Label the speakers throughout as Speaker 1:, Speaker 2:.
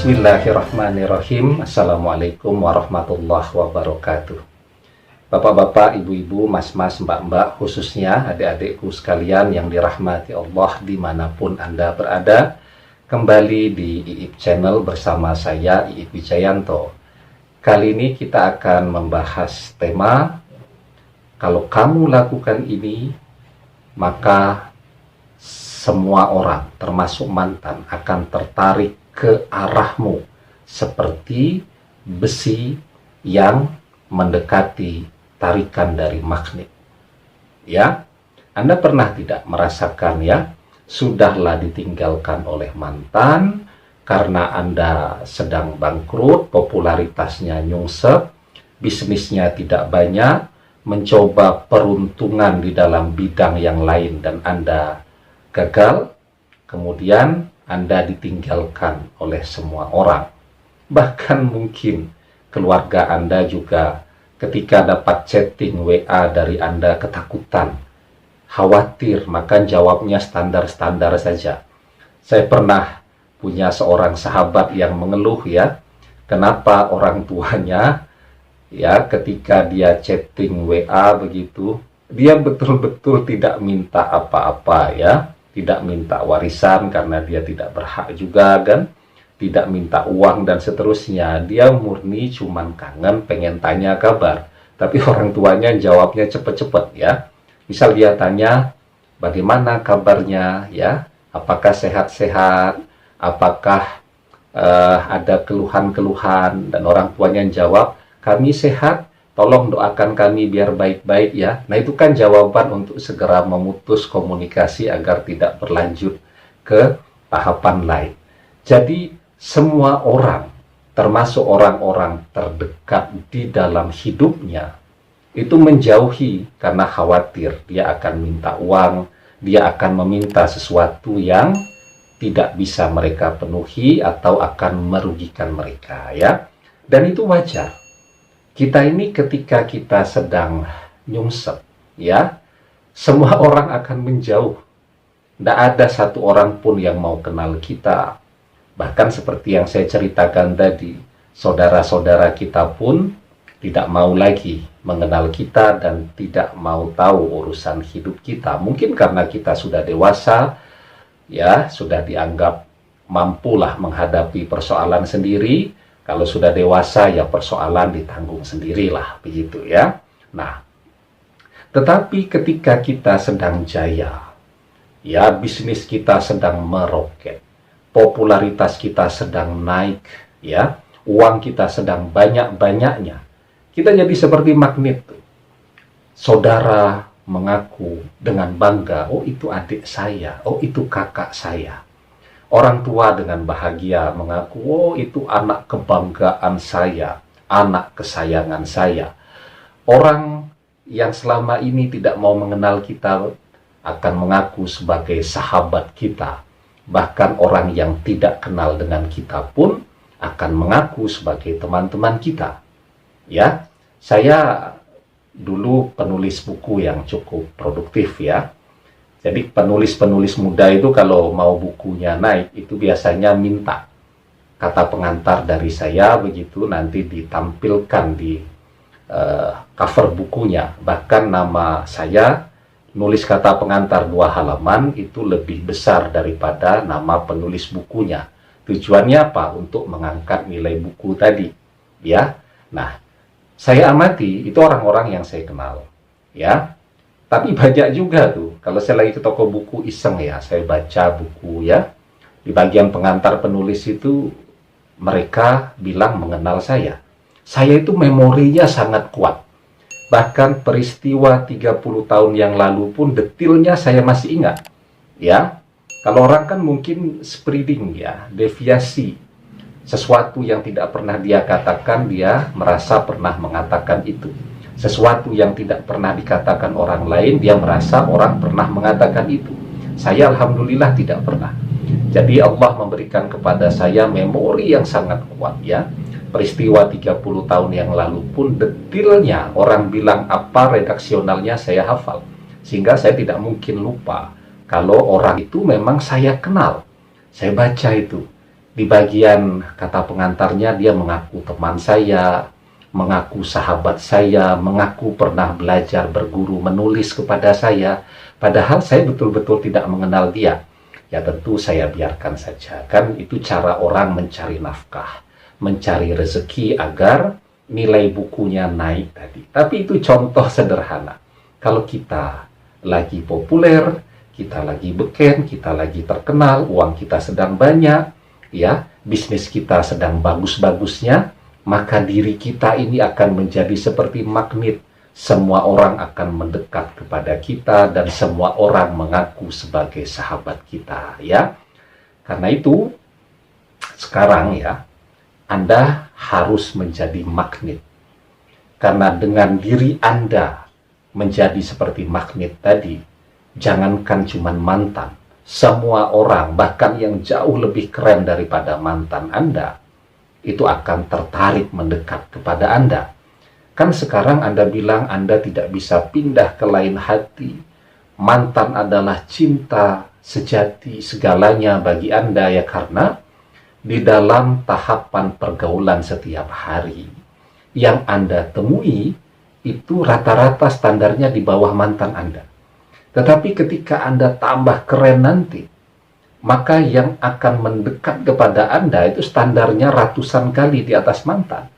Speaker 1: Bismillahirrahmanirrahim. Assalamualaikum warahmatullahi wabarakatuh. Bapak-bapak, ibu-ibu, mas-mas, mbak-mbak, khususnya adik-adikku sekalian yang dirahmati Allah dimanapun Anda berada, kembali di IIP Channel bersama saya, IIP Wijayanto. Kali ini kita akan membahas tema, kalau kamu lakukan ini, maka semua orang, termasuk mantan, akan tertarik ke arahmu seperti besi yang mendekati tarikan dari magnet. Ya, Anda pernah tidak merasakan ya, sudahlah ditinggalkan oleh mantan karena Anda sedang bangkrut, popularitasnya nyungsep, bisnisnya tidak banyak, mencoba peruntungan di dalam bidang yang lain dan Anda gagal, kemudian Anda ditinggalkan oleh semua orang. Bahkan mungkin keluarga Anda juga ketika dapat chatting WA dari Anda ketakutan, khawatir, maka jawabnya standar-standar saja. Saya pernah punya seorang sahabat yang mengeluh ya, kenapa orang tuanya ya ketika dia chatting WA begitu, dia betul-betul tidak minta apa-apa ya. Tidak minta warisan karena dia tidak berhak juga kan, tidak minta uang dan seterusnya. Dia murni cuman kangen, pengen tanya kabar. Tapi orang tuanya jawabnya cepet-cepet ya. Misal dia tanya, bagaimana kabarnya ya? Apakah sehat-sehat? Apakah ada keluhan-keluhan? Dan orang tuanya jawab, kami sehat. Tolong doakan kami biar baik-baik ya. Nah itu kan jawaban untuk segera memutus komunikasi agar tidak berlanjut ke tahapan lain. Jadi semua orang, termasuk orang-orang terdekat di dalam hidupnya, itu menjauhi karena khawatir dia akan minta uang, dia akan meminta sesuatu yang tidak bisa mereka penuhi atau akan merugikan mereka ya. Dan itu wajar. Kita ini ketika kita sedang nyungsep, ya, semua orang akan menjauh. Tidak ada satu orang pun yang mau kenal kita. Bahkan seperti yang saya ceritakan tadi, saudara-saudara kita pun tidak mau lagi mengenal kita dan tidak mau tahu urusan hidup kita. Mungkin karena kita sudah dewasa, ya, sudah dianggap mampulah menghadapi persoalan sendiri. Kalau sudah dewasa ya persoalan ditanggung sendirilah begitu ya. Nah, tetapi ketika kita sedang jaya, ya bisnis kita sedang meroket, popularitas kita sedang naik, ya uang kita sedang banyak-banyaknya, kita jadi seperti magnet tuh. Saudara mengaku dengan bangga, oh itu adik saya, oh itu kakak saya. Orang tua dengan bahagia mengaku, oh itu anak kebanggaan saya, anak kesayangan saya. Orang yang selama ini tidak mau mengenal kita akan mengaku sebagai sahabat kita. Bahkan orang yang tidak kenal dengan kita pun akan mengaku sebagai teman-teman kita. Ya, saya dulu penulis buku yang cukup produktif ya. Jadi penulis-penulis muda itu kalau mau bukunya naik itu biasanya minta kata pengantar dari saya begitu, nanti ditampilkan di cover bukunya. Bahkan nama saya nulis kata pengantar 2 halaman itu lebih besar daripada nama penulis bukunya. Tujuannya apa? Untuk mengangkat nilai buku tadi. Ya. Nah, saya amati itu orang-orang yang saya kenal. Ya. Tapi banyak juga tuh, kalau saya lagi ke toko buku iseng ya, saya baca buku ya, di bagian pengantar penulis itu mereka bilang mengenal saya. Saya itu memorinya sangat kuat. Bahkan peristiwa 30 tahun yang lalu pun detailnya saya masih ingat. Ya, kalau orang kan mungkin spreading ya, deviasi. Sesuatu yang tidak pernah dia katakan, dia merasa pernah mengatakan itu. Sesuatu yang tidak pernah dikatakan orang lain, dia merasa orang pernah mengatakan itu. Saya alhamdulillah tidak pernah. Jadi Allah memberikan kepada saya memori yang sangat kuat ya. Peristiwa 30 tahun yang lalu pun detailnya orang bilang apa redaksionalnya saya hafal. Sehingga saya tidak mungkin lupa kalau orang itu memang saya kenal. Saya baca itu. Di bagian kata pengantarnya dia mengaku teman saya, mengaku sahabat saya, mengaku pernah belajar berguru menulis kepada saya, padahal saya betul-betul tidak mengenal dia. Ya tentu saya biarkan saja, kan itu cara orang mencari nafkah, mencari rezeki agar nilai bukunya naik tadi. Tapi itu contoh sederhana. Kalau kita lagi populer, kita lagi beken, kita lagi terkenal, uang kita sedang banyak, ya, bisnis kita sedang bagus-bagusnya, maka diri kita ini akan menjadi seperti magnet. Semua orang akan mendekat kepada kita dan semua orang mengaku sebagai sahabat kita, ya. Karena itu sekarang ya, Anda harus menjadi magnet. Karena dengan diri Anda menjadi seperti magnet tadi, jangankan cuma mantan, semua orang, bahkan yang jauh lebih keren daripada mantan Anda, itu akan tertarik mendekat kepada Anda. Kan sekarang Anda bilang Anda tidak bisa pindah ke lain hati. Mantan adalah cinta sejati segalanya bagi Anda, ya, karena di dalam tahapan pergaulan setiap hari yang Anda temui itu rata-rata standarnya di bawah mantan Anda. Tetapi ketika Anda tambah keren nanti, maka yang akan mendekat kepada Anda itu standarnya ratusan kali di atas mantan.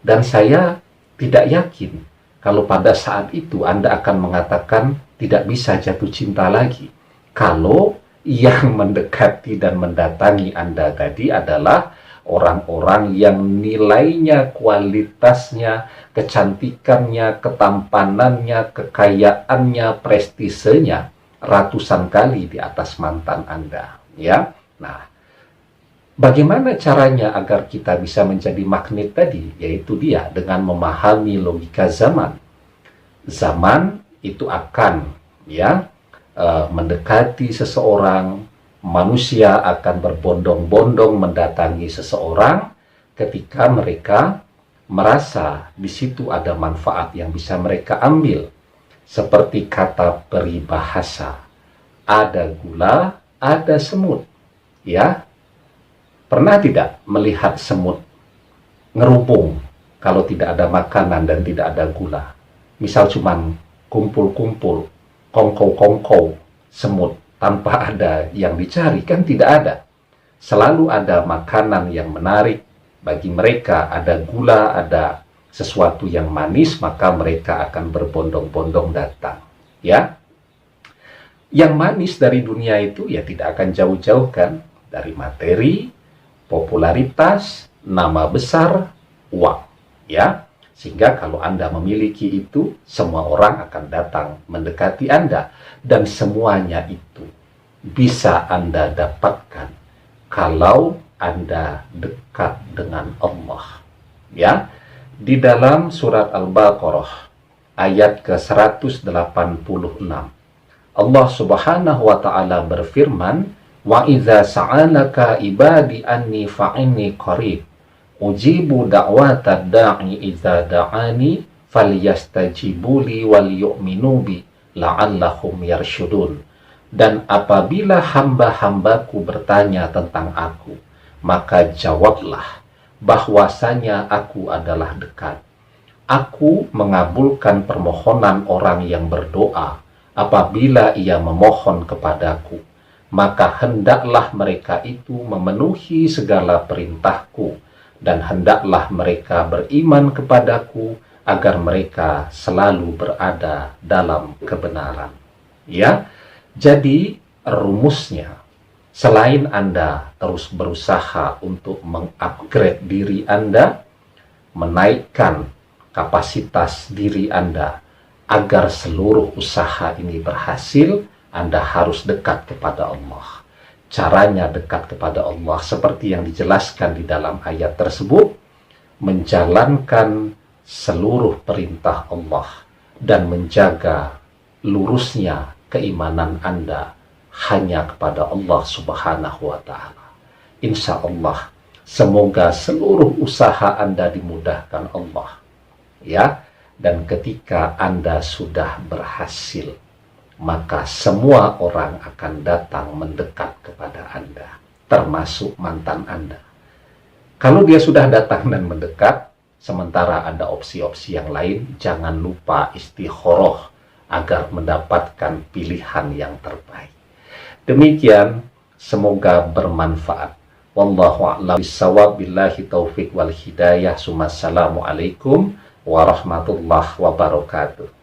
Speaker 1: Dan saya tidak yakin kalau pada saat itu Anda akan mengatakan tidak bisa jatuh cinta lagi. Kalau yang mendekati dan mendatangi Anda tadi adalah orang-orang yang nilainya, kualitasnya, kecantikannya, ketampanannya, kekayaannya, prestisenya ratusan kali di atas mantan Anda, ya. Nah, bagaimana caranya agar kita bisa menjadi magnet tadi? Yaitu dia dengan memahami logika zaman. Zaman itu akan, ya, mendekati seseorang. Manusia akan berbondong-bondong mendatangi seseorang ketika mereka merasa di situ ada manfaat yang bisa mereka ambil. Seperti kata peribahasa, ada gula, ada semut. Ya, pernah tidak melihat semut ngerubung kalau tidak ada makanan dan tidak ada gula? Misal cuman kumpul-kumpul, kongkow-kongkow semut, tanpa ada yang dicari, kan tidak ada. Selalu ada makanan yang menarik bagi mereka, ada gula, ada sesuatu yang manis, maka mereka akan berbondong-bondong datang. Ya, yang manis dari dunia itu ya tidak akan jauh-jauh kan dari materi, popularitas, nama besar, uang. Ya, sehingga kalau Anda memiliki itu, semua orang akan datang mendekati Anda. Dan semuanya itu bisa Anda dapatkan kalau Anda dekat dengan Allah. Ya, di dalam surat Al-Baqarah ayat ke-186, Allah Subhanahu wa taala berfirman, "Wa idza sa'alaka ibadi anni fa'inni qarib, ujibu da'watad da'i idza da'ani, falyastajibuli wal yu'minu bi la'allahum yarsyudun." Dan apabila hamba-hambaku bertanya tentang aku, maka jawablah bahwasanya aku adalah dekat. Aku mengabulkan permohonan orang yang berdoa apabila ia memohon kepadaku, maka hendaklah mereka itu memenuhi segala perintahku, dan hendaklah mereka beriman kepadaku agar mereka selalu berada dalam kebenaran. Ya, jadi rumusnya, selain Anda terus berusaha untuk mengupgrade diri Anda, menaikkan kapasitas diri Anda agar seluruh usaha ini berhasil, Anda harus dekat kepada Allah. Caranya dekat kepada Allah seperti yang dijelaskan di dalam ayat tersebut, menjalankan seluruh perintah Allah dan menjaga lurusnya keimanan Anda hanya kepada Allah Subhanahu wa ta'ala. Insya Allah, semoga seluruh usaha Anda dimudahkan Allah. Ya, dan ketika Anda sudah berhasil, maka semua orang akan datang mendekat kepada Anda, termasuk mantan Anda. Kalau dia sudah datang dan mendekat, sementara ada opsi-opsi yang lain, jangan lupa istikharah agar mendapatkan pilihan yang terbaik. Demikian, semoga bermanfaat. Wallahu a'lam bishawab, billahi taufik wal hidayah. Assalamualaikum warahmatullahi wabarakatuh.